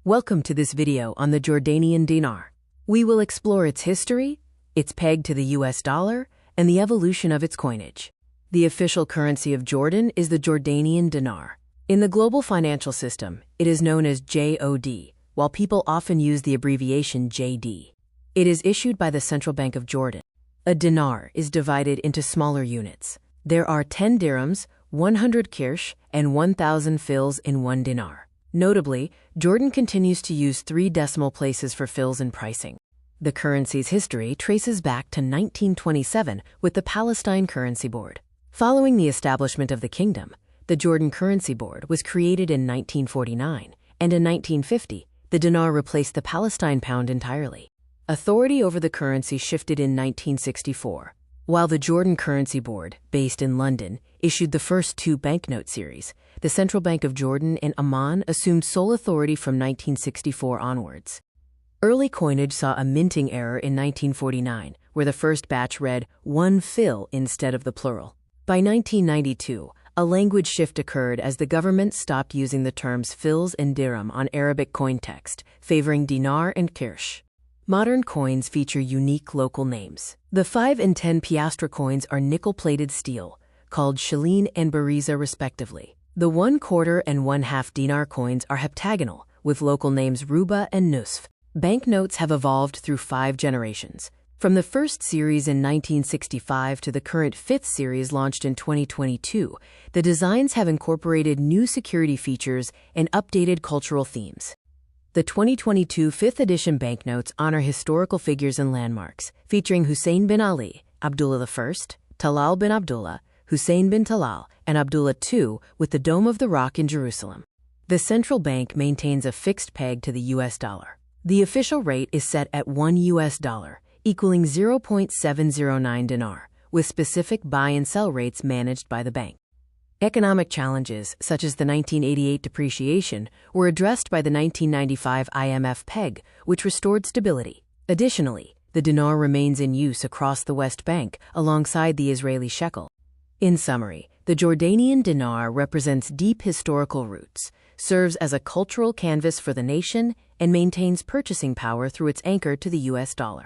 Welcome to this video on the Jordanian dinar. We will explore its history, its peg to the US dollar, and the evolution of its coinage. The official currency of Jordan is the Jordanian dinar. In the global financial system, it is known as JOD, while people often use the abbreviation JD. It is issued by the Central Bank of Jordan. A dinar is divided into smaller units. There are 10 dirhams, 100 qirsh, and 1,000 fils in one dinar. Notably, Jordan continues to use 3 decimal places for fils in pricing. The currency's history traces back to 1927 with the Palestine Currency Board. Following the establishment of the kingdom, the Jordan Currency Board was created in 1949, and in 1950, the dinar replaced the Palestine pound entirely. Authority over the currency shifted in 1964. While the Jordan Currency Board, based in London, issued the first 2 banknote series, the Central Bank of Jordan and Amman assumed sole authority from 1964 onwards. Early coinage saw a minting error in 1949, where the first batch read 1 fil instead of the plural. By 1992, a language shift occurred as the government stopped using the terms fils and dirham on Arabic coin text, favoring dinar and qirsh. Modern coins feature unique local names. The 5 and 10 piastre coins are nickel-plated steel, called shilin and bariza respectively. The 1/4 and 1/2 dinar coins are heptagonal, with local names ruba and nusf. Banknotes have evolved through 5 generations. From the first series in 1965 to the current 5th series launched in 2022, the designs have incorporated new security features and updated cultural themes. The 2022 5th edition banknotes honor historical figures and landmarks, featuring Hussein bin Ali, Abdullah I, Talal bin Abdullah, Hussein bin Talal, and Abdullah II, with the Dome of the Rock in Jerusalem. The central bank maintains a fixed peg to the US dollar. The official rate is set at $1 US, equaling 0.709 dinar, with specific buy and sell rates managed by the bank. Economic challenges, such as the 1988 depreciation, were addressed by the 1995 IMF peg, which restored stability. Additionally, the dinar remains in use across the West Bank alongside the Israeli shekel. In summary, the Jordanian dinar represents deep historical roots, serves as a cultural canvas for the nation, and maintains purchasing power through its anchor to the US dollar.